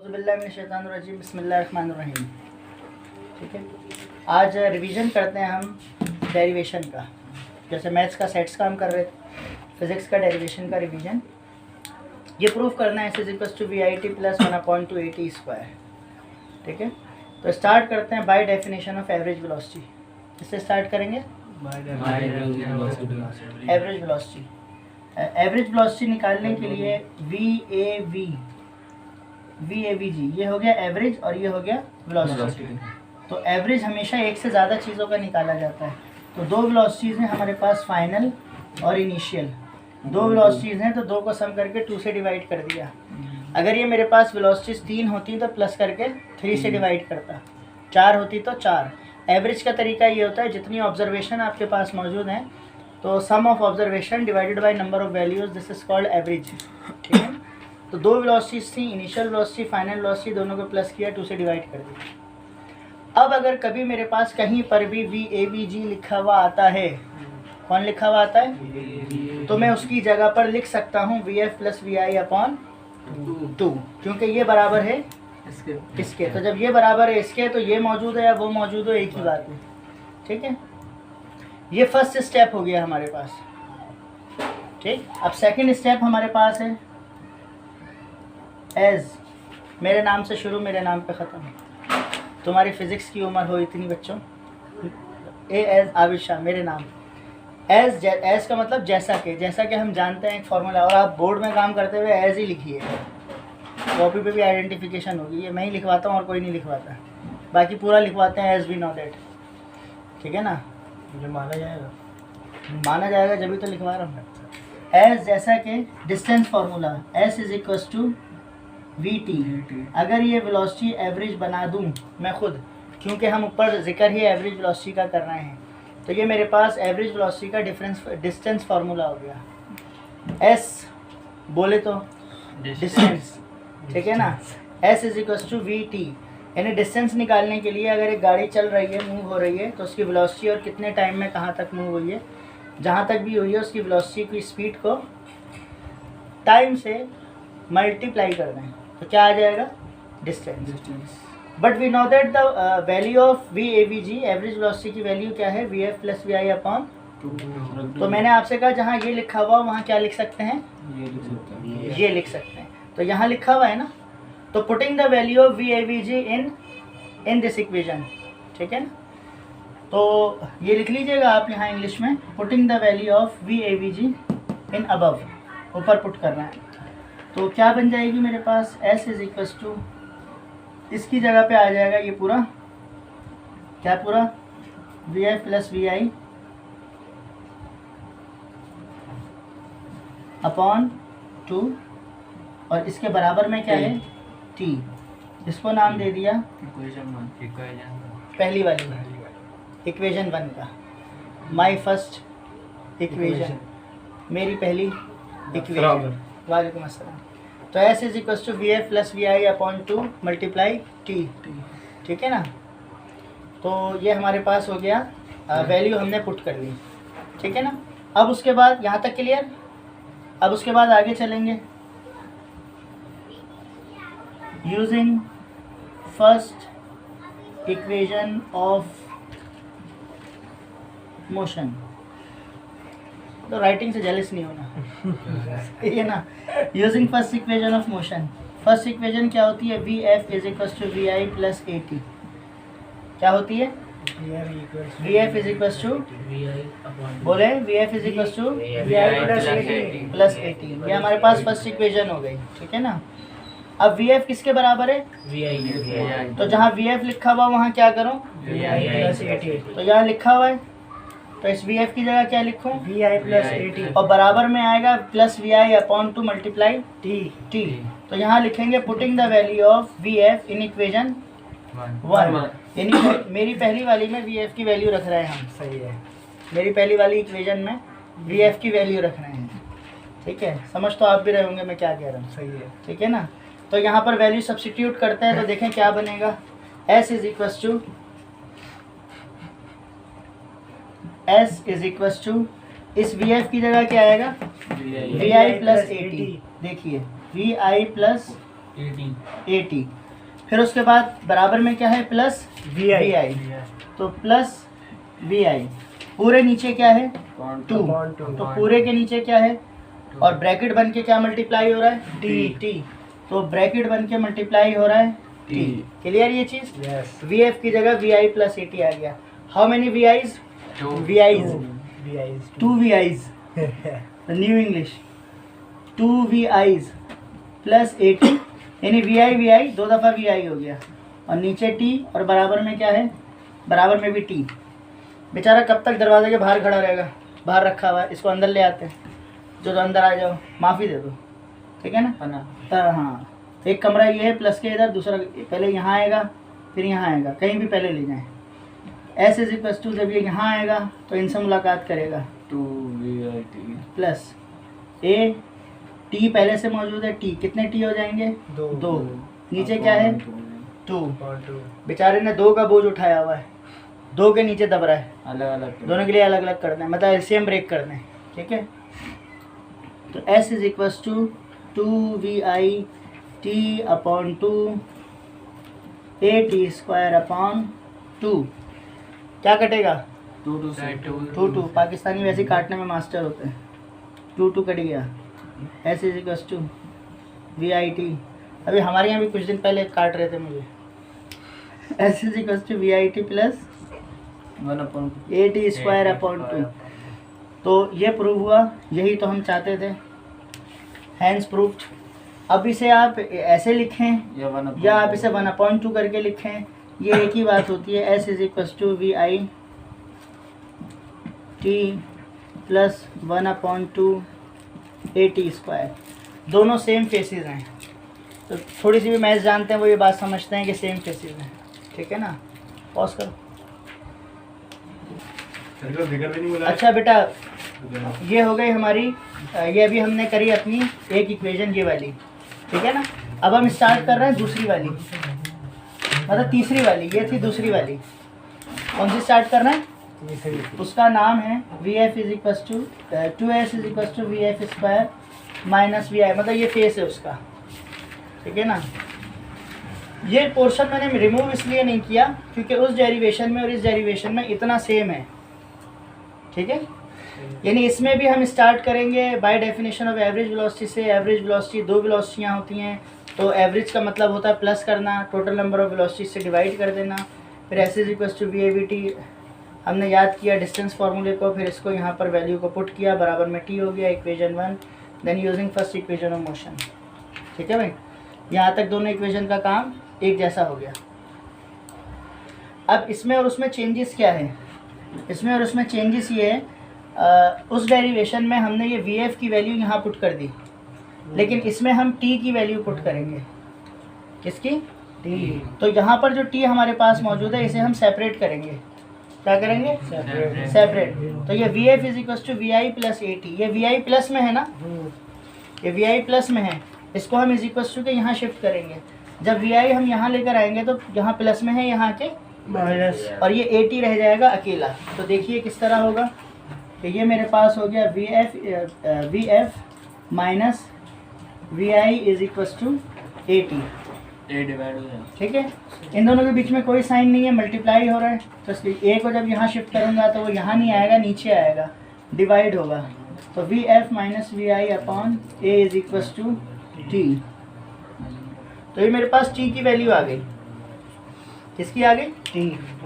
बिस्मिल्लाहिर्रहमानिर्रहीम, बिस्मिल्लाहिर्रहमानिर्रहीम। ठीक है, आज रिवीजन करते हैं हम डेरिवेशन का। जैसे मैथ्स का सेट्स का हम कर रहे थे, फिज़िक्स का डेरिवेशन का रिवीजन। ये प्रूफ करना है S=VIT + 1/2 AT स्क्वायर। ठीक है, तो स्टार्ट करते हैं by definition of average velocity. इससे स्टार्ट करेंगे एवरेज वेलोसिटी। एवरेज वेलोसिटी निकालने के लिए VAVG ये हो गया एवरेज और ये हो गया वेलोसिटी। तो एवरेज हमेशा एक से ज़्यादा चीज़ों का निकाला जाता है। तो दो वेलोसिटीज़ हैं हमारे पास, फाइनल और इनिशियल। दो वेलोसिटीज़ हैं तो दो को सम करके 2 से डिवाइड कर दिया। अगर ये मेरे पास वेलोसिटीज़ 3 होती तो प्लस करके 3 से डिवाइड करता, 4 होती तो 4। एवरेज का तरीका ये होता है, जितनी ऑब्जर्वेशन आपके पास मौजूद हैं तो sum of observation divided by number of values, this is called average. ठीक है, तो दो वेलोसिटीज़ थी, इनिशियल वेलोसिटी, फाइनल वेलोसिटी, दोनों को प्लस किया, 2 से डिवाइड कर दिया। अब अगर कभी मेरे पास कहीं पर भी VAVG लिखा हुआ आता है, कौन लिखा हुआ आता है, तो मैं उसकी जगह पर लिख सकता हूँ VF + VI/2, क्योंकि ये बराबर है इसके। तो जब ये बराबर है इसके तो ये मौजूद है या वो मौजूद हो, एक ही बात है। ठीक है, ये फर्स्ट स्टेप हो गया हमारे पास। ठीक, अब सेकंड स्टेप हमारे पास है एज, मेरे नाम से शुरू, मेरे नाम पे ख़त्म। तुम्हारी फिज़िक्स की उम्र हो इतनी बच्चों, एज आबिद शाह, मेरे नाम। एज का मतलब जैसा कि हम जानते हैं एक फार्मूला, और आप बोर्ड में काम करते हुए एज ही लिखिए, कॉपी पे भी आइडेंटिफिकेशन होगी। ये मैं ही लिखवाता हूँ और कोई नहीं लिखवाता, बाकी पूरा लिखवाते हैं एज वी नो दैट। ठीक है ना, ये माना जाएगा जब तो लिखवा रहा हूँ। एज जैसा कि डिस्टेंस फार्मूला S=VT। अगर ये वेलोसिटी एवरेज बना दूँ मैं खुद, क्योंकि हम ऊपर जिक्र ही एवरेज वेलोसिटी का कर रहे हैं, तो ये मेरे पास एवरेज वेलोसिटी का डिस्टेंस फार्मूला हो गया। S बोले तो डिस्टेंस, ठीक है ना, S=VT। यानी डिस्टेंस निकालने के लिए अगर एक गाड़ी चल रही है, मूव हो रही है, तो उसकी वेलोसिटी और कितने टाइम में कहाँ तक मूव हुई है, जहाँ तक भी हुई है उसकी वेलोसिटी की स्पीड को टाइम से मल्टीप्लाई कर दें तो क्या आ जाएगा, distance. But we know that the value of VAVG, average velocity की वैल्यू क्या है, VF + VI/2। तो मैंने आपसे कहा जहाँ ये लिखा हुआ वहाँ क्या लिख सकते हैं, ये लिख सकते हैं। तो यहाँ लिखा हुआ है ना, तो putting the value of VAVG in this equation. ठीक है ना, तो ये लिख लीजिएगा आप यहाँ इंग्लिश में, putting the value of VAVG in above, ऊपर पुट करना है। तो क्या बन जाएगी मेरे पास, S=, इसकी जगह पे आ जाएगा ये पूरा, क्या पूरा, VF + VI/2, और इसके बराबर में क्या है, T। इसको नाम दे दिया पहली वाली इक्वेशन 1 का, माई फर्स्ट इक्वेशन, मेरी पहली इक्वेशन। वालेकुम अस्सलाम। तो S=VF + VI/2 × T। ठीक है ना, तो ये हमारे पास हो गया, वैल्यू हमने पुट कर ली। ठीक है ना, अब उसके बाद यहाँ तक क्लियर। अब उसके बाद आगे चलेंगे, using first equation of motion. तो राइटिंग से जेलस नहीं होना ठीक है ना। Using first equation of motion, first equation क्या होती है, VF = VI + AT। क्या होती है, VF बोले VF = VI + AT। ये हमारे पास फर्स्ट इक्वेशन हो गई। ठीक है ना, अब VF किसके बराबर है, VI। तो जहाँ VF लिखा हुआ वहाँ क्या करूँ, VI + AT। तो यहाँ लिखा हुआ है तो इस VF की जगह क्या लिखूँ, VI + AT, और बराबर में आएगा + VI/2 × T। तो यहाँ लिखेंगे putting the value of VF in equation 1। यानी मेरी पहली वाली में VF की वैल्यू रख रहे हैं हम, सही है, मेरी पहली वाली इक्वेशन में VF की वैल्यू रख रहे हैं। ठीक है, समझ तो आप भी रहे होंगे मैं क्या कह रहा हूँ, सही है। ठीक है ना, तो यहाँ पर वैल्यू सब्स्टिट्यूट करते हैं तो देखें क्या बनेगा, S इस VF की जगह क्या आएगा, VI + AT। देखिए VI + 80 80। फिर उसके बाद बराबर में क्या है प्लस वी आई, तो प्लस वी आई। पूरे नीचे क्या है 2, तो पूरे के नीचे क्या है, और ब्रैकेट बन के क्या मल्टीप्लाई हो रहा है टी, तो ब्रैकेट बन के मल्टीप्लाई हो रहा है टी। क्लियर ये चीज? यस। वी एफ की जगह वी आई प्लस 80 आ गया। How many V I's? V I's, 2 V I's, new English, 2 V I's plus 80, यानी वी आई 2 दफ़ा वी आई हो गया, और नीचे टी, और बराबर में क्या है, बराबर में भी टी। बेचारा कब तक दरवाजे के बाहर खड़ा रहेगा, बाहर रखा हुआ है, इसको अंदर ले आते हैं, जो तो अंदर आ जाओ, माफ़ी दे दो, ठीक है ना। हाँ, एक कमरा ये है प्लस के इधर, दूसरा पहले यहाँ आएगा फिर यहाँ आएगा, कहीं भी पहले ले जाएं। एस इज इक्वल टू, जब ये यहाँ आएगा तो इनसे मुलाकात करेगा 2VIT प्लस ए, टी पहले से मौजूद है, टी कितने टी हो जाएंगे 2, नीचे क्या है 2, बेचारे ने 2 का बोझ उठाया हुआ है, 2 के नीचे दब रहा है, अलग अलग दोनों के लिए अलग अलग करना है, मतलब एलसीएम ब्रेक करना है, ठीक है। तो S is equal to 2VIT upon 2 AT square upon 2, क्या कटेगा 2 पाकिस्तानी वैसे काटने में मास्टर होते हैं, 2 कट गया। S is equal to VIT, अभी हमारे यहाँ भी कुछ दिन पहले काट रहे थे मुझे, S is equal to VIT plus 80 square upon 2। तो ये प्रूव हुआ, यही तो हम चाहते थे, हैंस प्रूव्ड। अब इसे आप ऐसे लिखें या आप इसे 1/2 करके लिखें, ये एक ही बात होती है। S is equal to VIT plus 1/2 AT square, दोनों सेम फेसेस हैं, तो थोड़ी सी भी मैथ्स जानते हैं वो ये बात समझते हैं कि सेम फेसेस हैं, ठीक है ना। पॉज करो। अच्छा बेटा, ये हो गई हमारी, ये अभी हमने करी अपनी एक इक्वेशन ये वाली, ठीक है ना। अब हम स्टार्ट कर रहे हैं दूसरी वाली, मतलब तीसरी वाली, ये थी दूसरी वाली। कौन सी स्टार्ट करना है? उसका नाम है VF is equal to 2S is equal to VF square minus VI, मतलब ये फेस है उसका, ठीक है ना। ये पोर्शन मैंने रिमूव इसलिए नहीं किया क्योंकि उस डेरिवेशन में और इस डेरिवेशन में इतना सेम है, ठीक है। यानी इसमें भी हम स्टार्ट करेंगे by definition of average velocity से। एवरेज वेलोसिटी 2 वेलोसिटियाँ होती हैं, तो एवरेज का मतलब होता है प्लस करना, टोटल नंबर ऑफ वेलोसिटी से डिवाइड कर देना। फिर S is equal to VAVT, हमने याद किया डिस्टेंस फार्मूले को, फिर इसको यहाँ पर वैल्यू को पुट किया, बराबर में T हो गया, equation 1, then using first equation of motion, ठीक है भाई। यहाँ तक दोनों इक्वेशन का काम एक जैसा हो गया। अब इसमें और उसमें चेंजेस क्या है? इसमें और उसमें चेंजेस ये है, उस डेरिवेशन में हमने ये VF की वैल्यू यहाँ पुट कर दी, लेकिन इसमें हम T की वैल्यू पुट करेंगे। किसकी? T। तो यहाँ पर जो T हमारे पास मौजूद है इसे हम सेपरेट करेंगे। क्या करेंगे? सेपरेट। तो ये VF is equal to VI plus AT, ये VI प्लस में है ना, ये VI प्लस में है, इसको हम इज इक्वल टू के यहाँ शिफ्ट करेंगे। जब VI हम यहाँ लेकर आएंगे तो यहाँ प्लस में है, यहाँ के माइनस, और ये AT रह जाएगा अकेला। तो देखिए किस तरह होगा, तो ये मेरे पास हो गया VF minus VI is equal to AT, ठीक है। इन दोनों के बीच में कोई साइन नहीं है, मल्टीप्लाई हो रहा है, तो इसलिए A को जब यहाँ शिफ्ट करूँगा तो वो यहाँ नहीं आएगा, नीचे आएगा, डिवाइड होगा। तो VF minus VI upon A is equal to T। तो ये मेरे पास T की वैल्यू आ गई। किसकी आ गई?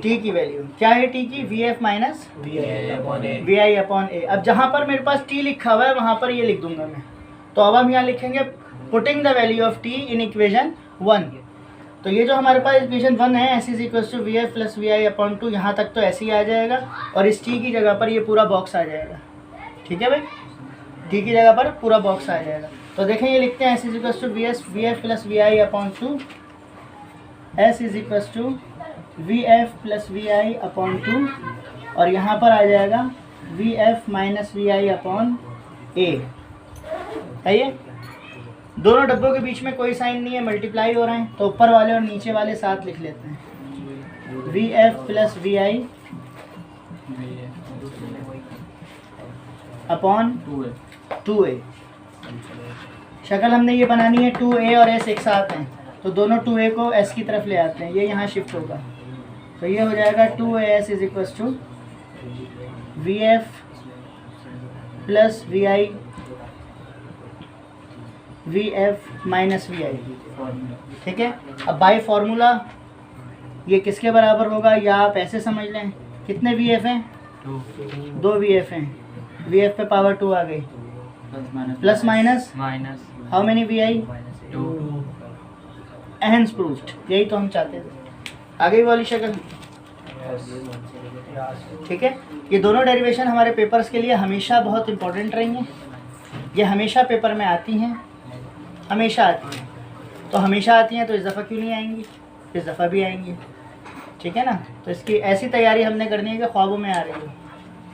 T की वैल्यू क्या है? T की VF minus VI upon A। अब जहाँ पर मेरे पास T लिखा हुआ है वहाँ पर ये लिख दूंगा मैं। तो अब हम यहाँ लिखेंगे putting the value of T in equation 1। तो ये जो हमारे पास इक्वेशन 1 है, S is equal to VF plus VI upon 2, यहाँ तक तो ऐसे ही आ जाएगा, और इस T की जगह पर ये पूरा बॉक्स आ जाएगा, ठीक है भाई। T की जगह पर पूरा बॉक्स आ जाएगा। तो देखें ये लिखते हैं S is equal to VF plus VI upon 2, S is equal to VF plus VI upon 2, और यहाँ पर आ जाएगा VF minus VI upon A, है ये। दोनों डब्बों के बीच में कोई साइन नहीं है, मल्टीप्लाई हो रहे हैं, तो ऊपर वाले और नीचे वाले साथ लिख लेते हैं। VF plus VI upon 2A। शक्ल हमने ये बनानी है 2a और s एक साथ हैं, तो दोनों 2a को s की तरफ ले आते हैं, ये यहाँ शिफ्ट होगा, तो ये हो जाएगा 2as is equal to vf plus vi vf minus vi। ठीक है, अब बाय फार्मूला ये किसके बराबर होगा, या आप ऐसे समझ लें, कितने vf हैं, 2 vf हैं, vf पे पावर 2 आ गई, plus minus how many vi, hence proved, यही तो हम चाहते थे। आ गई वाली शक्ल। ठीक है, ये दोनों डेरिवेशन हमारे पेपर्स के लिए हमेशा बहुत इंपॉर्टेंट रहेंगे, ये हमेशा पेपर में आती हैं, हमेशा आती हैं, तो हमेशा आती हैं तो इस दफ़ा क्यों नहीं आएंगी, इस दफ़ा भी आएंगी। ठीक है ना, तो इसकी ऐसी तैयारी हमने करनी है कि ख्वाबों में आ रही है,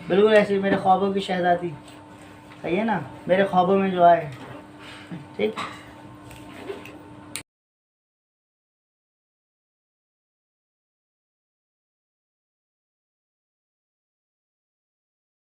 बिल्कुल ऐसी मेरे ख्वाबों की शहज़ादी, सही है ना, मेरे ख्वाबों में जो आए। ठीक,